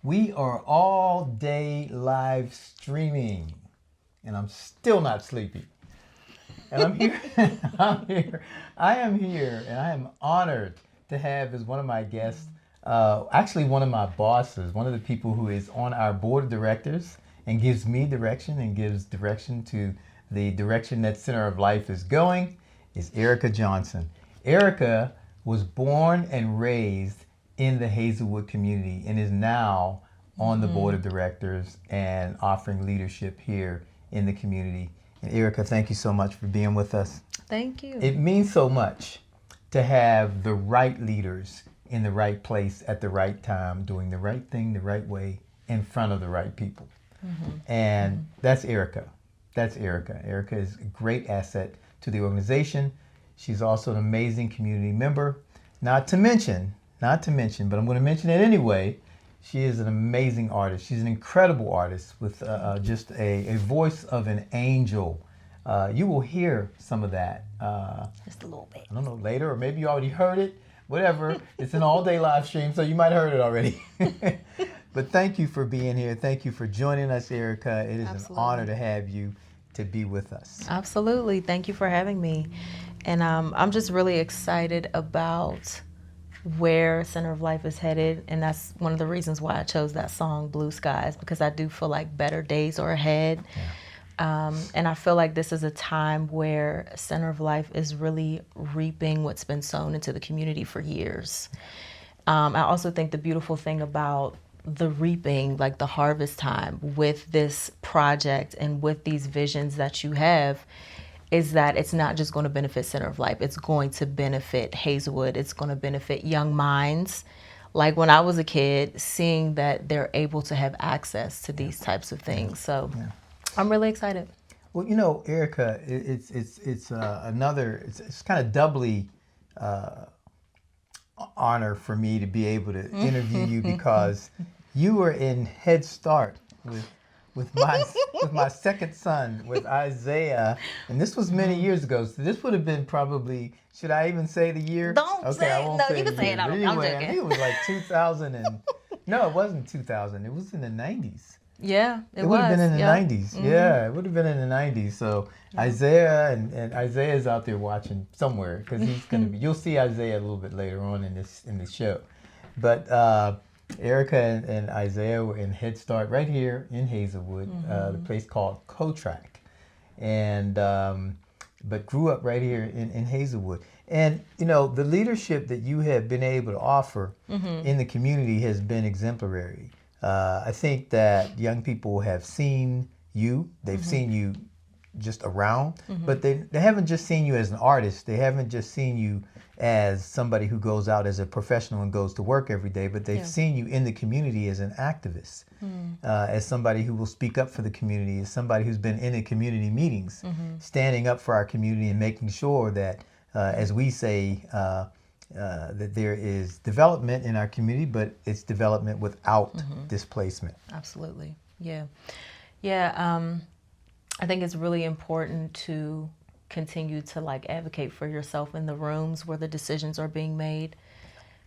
We are all day live streaming, and I'm still not sleepy. And I'm here. I'm here. I am here, and I am honored to have as one of my guests, actually one of my bosses, one of the people who is on our board of directors and gives me direction and gives direction to the direction that Center of Life is going, is Erika Johnson. Erika was born and raised in the Hazelwood community and is now on the board of directors and offering leadership here in the community. And Erika, thank you so much for being with us. Thank you. It means so much to have the right leaders in the right place at the right time, doing the right thing the right way in front of the right people. And that's Erika. That's Erika. Erika is a great asset to the organization. She's also an amazing community member. Not to mention, but I'm going to mention it anyway, she is an amazing artist. She's an incredible artist with just a voice of an angel. You will hear some of that. Just a little bit. I don't know, later, or maybe you already heard it. Whatever. It's an all-day live stream, so you might have heard it already. But thank you for being here. Thank you for joining us, Erika. It is Absolutely. an honor to have you to be with us. Absolutely. Thank you for having me. And I'm just really excited about where Center of Life is headed. And that's one of the reasons why I chose that song, Blue Skies, because I do feel like better days are ahead. And I feel like this is a time where Center of Life is really reaping what's been sown into the community for years. I also think the beautiful thing about the reaping, like the harvest time with this project and with these visions that you have, is that it's not just going to benefit Center of Life. It's going to benefit Hazelwood. It's going to benefit young minds. Like when I was a kid, seeing that they're able to have access to these types of things. So I'm really excited. Well, you know, Erika, it's another. It's kind of doubly honor for me to be able to interview you because you were in Head Start with my second son, with Isaiah, and this was many years ago. So this would have been probably. Should I even say the year? Don't say I it. won't No, say you can the say year. it. But I'm anyway, I joking. think it was like 2000 and no, it wasn't 2000. It was in the 90s. Yeah, It would have been in the yeah. 90s. Yeah, it would have been in the 90s. So Isaiah and Isaiah's out there watching somewhere because he's going to be. You'll see Isaiah a little bit later on in the show. But Erika and Isaiah were in Head Start right here in Hazelwood, the place called Cotrack, and but grew up right here in Hazelwood. And you know the leadership that you have been able to offer in the community has been exemplary. I think that young people have seen you. They've seen you just around, but they haven't just seen you as an artist. They haven't just seen you as somebody who goes out as a professional and goes to work every day, but they've seen you in the community as an activist, as somebody who will speak up for the community, as somebody who's been in the community meetings, standing up for our community and making sure that, as we say, that there is development in our community, but it's development without displacement. Absolutely. Yeah. Yeah. I think it's really important to continue to like advocate for yourself in the rooms where the decisions are being made,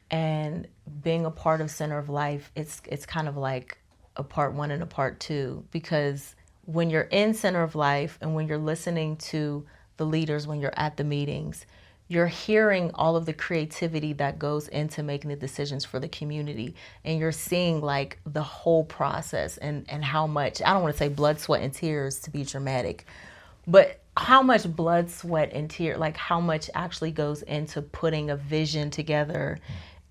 and being a part of Center of Life. It's kind of like a part one and a part two, because when you're in Center of Life and when you're listening to the leaders, when you're at the meetings, you're hearing all of the creativity that goes into making the decisions for the community. And you're seeing like the whole process and how much, I don't want to say blood, sweat, and tears to be dramatic, but how much blood, sweat, and tears, like how much actually goes into putting a vision together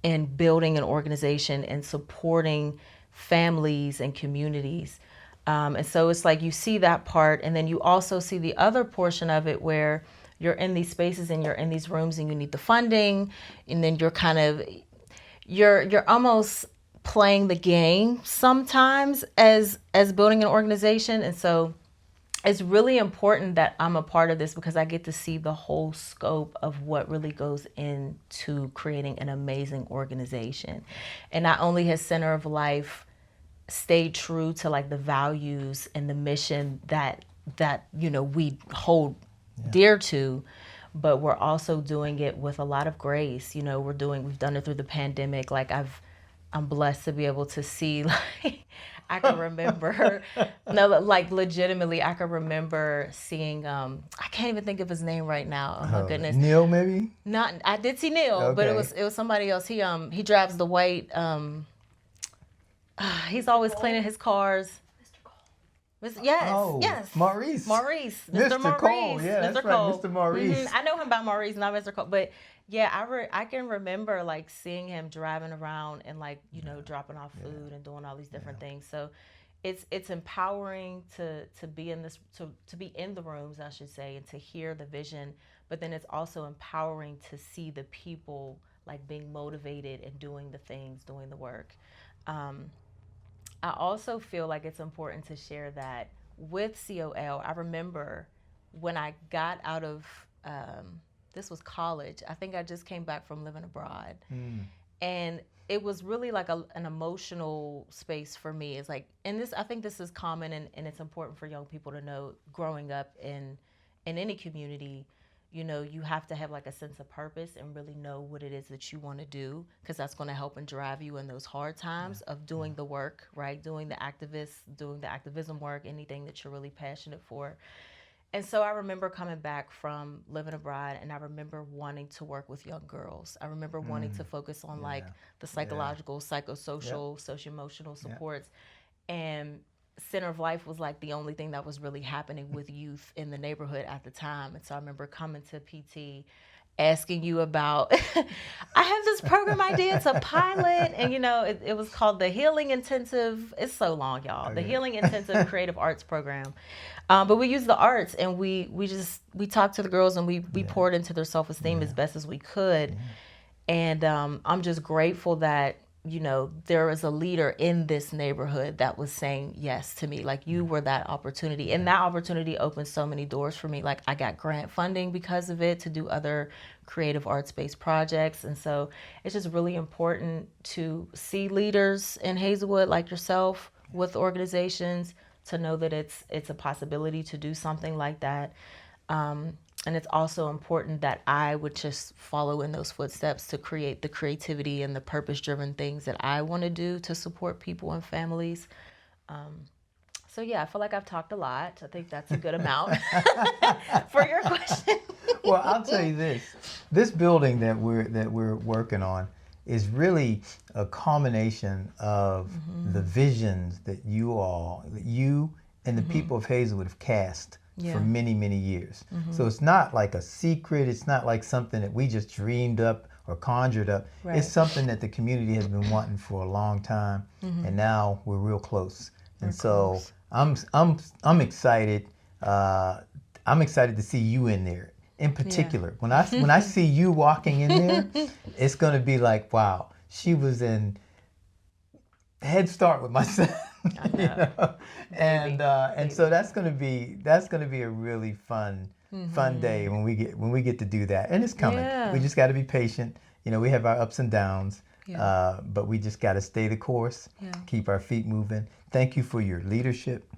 and building an organization and supporting families and communities. And so it's like you see that part, and then you also see the other portion of it where you're in these spaces and you're in these rooms and you need the funding, and then you're kind of you're almost playing the game sometimes as building an organization. And so it's really important that I'm a part of this because I get to see the whole scope of what really goes into creating an amazing organization. And not only has Center of Life stayed true to like the values and the mission that you know we hold dear to, but we're also doing it with a lot of grace. You know, we've done it through the pandemic. Like I'm blessed to be able to see, like, I can remember, no, like legitimately, I can remember seeing, I can't even think of his name right now. Oh my goodness. Neil, maybe? Not, I did see Neil, but it was somebody else. He drives the white, he's always cleaning his cars. Yes, Oh, yes. Maurice. Maurice. Mr. Maurice. Cole. Yeah, Mr. that's Cole. right, Mr. Maurice. I know him by Maurice, not Mr. Cole. But yeah, I can remember like seeing him driving around and like, you know, dropping off food and doing all these different things. So it's empowering to be in this to be in the rooms, I should say, and to hear the vision, but then it's also empowering to see the people like being motivated and doing the things, doing the work. I also feel like it's important to share that with COL, I remember when I got out of, this was college. I think I just came back from living abroad. And it was really like an emotional space for me. It's like, and this, I think this is common and it's important for young people to know growing up in any community. You know, you have to have like a sense of purpose and really know what it is that you want to do, because that's going to help and drive you in those hard times of doing the work, right? Doing the activism work, anything that you're really passionate for. And so I remember coming back from living abroad, and I remember wanting to work with young girls. I remember wanting to focus on like the psychological, psychosocial, socio-emotional supports. And Center of Life was like the only thing that was really happening with youth in the neighborhood at the time. And so I remember coming to PT, asking you about, I have this program idea, it's a pilot. And, you know, it was called the Healing Intensive. It's so long, y'all. Okay. The Healing Intensive Creative Arts Program. But we used the arts, and we talked to the girls, and we poured into their self-esteem as best as we could. And I'm just grateful that, you know, there was a leader in this neighborhood that was saying yes to me. Like, you were that opportunity. And that opportunity opened so many doors for me. Like, I got grant funding because of it to do other creative arts-based projects. And so it's just really important to see leaders in Hazelwood like yourself with organizations to know that it's a possibility to do something like that. And it's also important that I would just follow in those footsteps to create the creativity and the purpose-driven things that I want to do to support people and families. So yeah, I feel like I've talked a lot. I think that's a good amount for your question. Well, I'll tell you this: this building that we're working on is really a culmination of the visions that you and the people of Hazelwood have cast for many, many years. So it's not like a secret. It's not like something that we just dreamed up or conjured up. Right. It's something that the community has been wanting for a long time, and now we're real close. And so I'm excited. I'm excited to see you in there. In particular, when I see you walking in there, it's going to be like, wow, she was in Head Start with my son. You know? And so that's going to be a really fun day when we get to do that. And it's coming. We just got to be patient. You know, we have our ups and downs, but we just got to stay the course, keep our feet moving. Thank you for your leadership.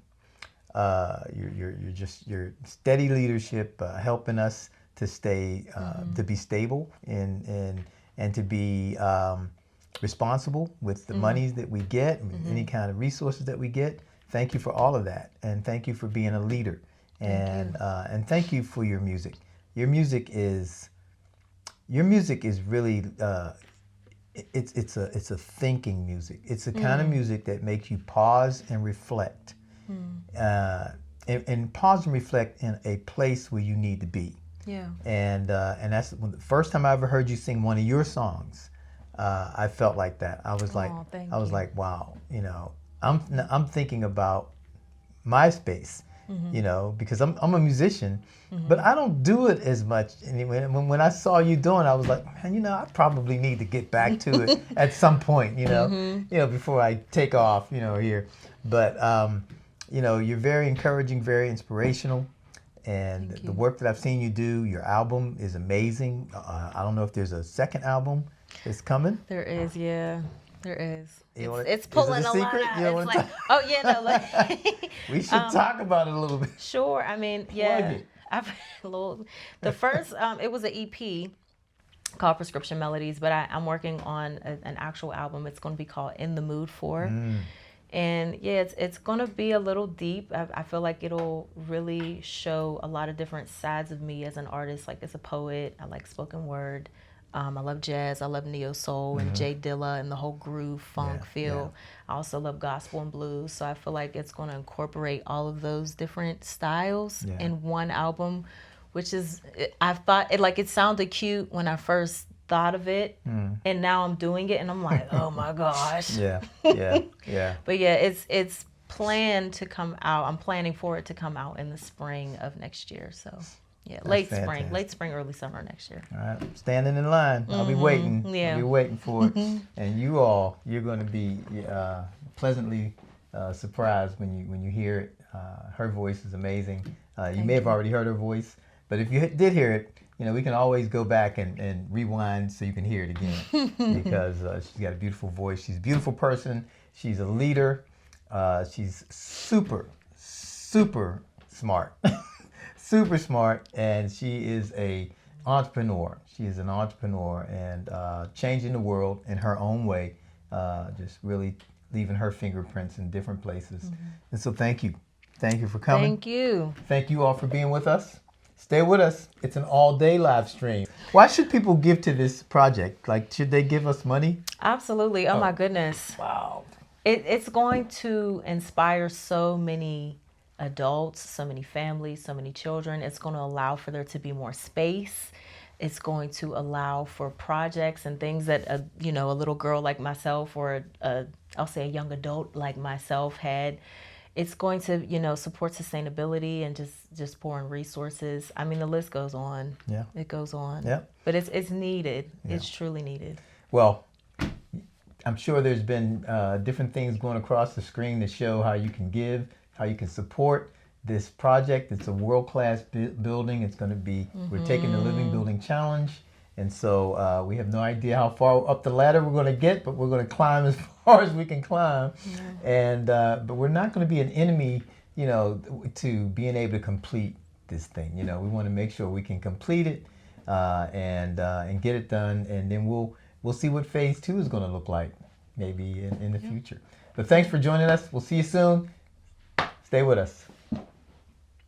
Your steady leadership, helping us to stay to be stable and to be responsible with the monies that we get, any kind of resources that we get. Thank you for all of that, and thank you for being a leader, and thank you for your music. Your music is really it's a thinking music. It's the kind of music that makes you pause and reflect. And pause and reflect in a place where you need to be. Yeah. And that's the first time I ever heard you sing one of your songs. I felt like that. I was like, wow. You know, I'm thinking about my space. You know, because I'm a musician, but I don't do it as much. And when I saw you doing it, I was like, man, you know, I probably need to get back to it at some point. You know, before I take off. You know, here, but. You know, you're very encouraging, very inspirational, and the work that I've seen you do, your album is amazing. I don't know if there's a second album that's coming. There is, yeah, there is. It's pulling a lot out. It's like, oh yeah, no, like we should talk about it a little bit. Sure, I mean, yeah, the first, it was an EP. called Prescription Melodies, but I'm working on an actual album. It's going to be called In the Mood For. And yeah, it's going to be a little deep. I feel like it'll really show a lot of different sides of me as an artist, like as a poet. I like spoken word. I love jazz. I love neo soul and Jay Dilla and the whole groove funk feel. I also love gospel and blues. So I feel like it's going to incorporate all of those different styles in one album, which is, I thought it sounded cute when I first thought of it, and now I'm doing it and I'm like, oh my gosh. But yeah, it's planned to come out. I'm planning for it to come out in the spring of next year. So yeah, late spring, early summer next year. All right, standing in line. I'll be waiting. I'll be waiting for it. And you're going to be pleasantly surprised when you hear it. Her voice is amazing. You may have already heard her voice, but if you did hear it, we can always go back and rewind so you can hear it again because she's got a beautiful voice. She's a beautiful person. She's a leader. She's super, super smart. Super smart, and she is an entrepreneur. She is an entrepreneur and changing the world in her own way, just really leaving her fingerprints in different places. And so thank you. Thank you for coming. Thank you. Thank you all for being with us. Stay with us. It's an all-day live stream. Why should people give to this project? Like, should they give us money? Absolutely. Oh my goodness. Wow. It's going to inspire so many adults, so many families, so many children. It's going to allow for there to be more space. It's going to allow for projects and things that a little girl like myself or I'll say a young adult like myself had. It's going to support sustainability and just pouring resources. I mean, the list goes on. Yeah, it goes on. Yeah, but it's needed. Yeah. It's truly needed. Well, I'm sure there's been different things going across the screen to show how you can give, how you can support this project. It's a world-class building. It's going to be, we're taking the Living Building Challenge. And so we have no idea how far up the ladder we're going to get, but we're going to climb as far as we can climb. And but we're not going to be an enemy, to being able to complete this thing. We want to make sure we can complete it and get it done. And then we'll see what phase 2 is going to look like maybe in the future. But thanks for joining us. We'll see you soon. Stay with us.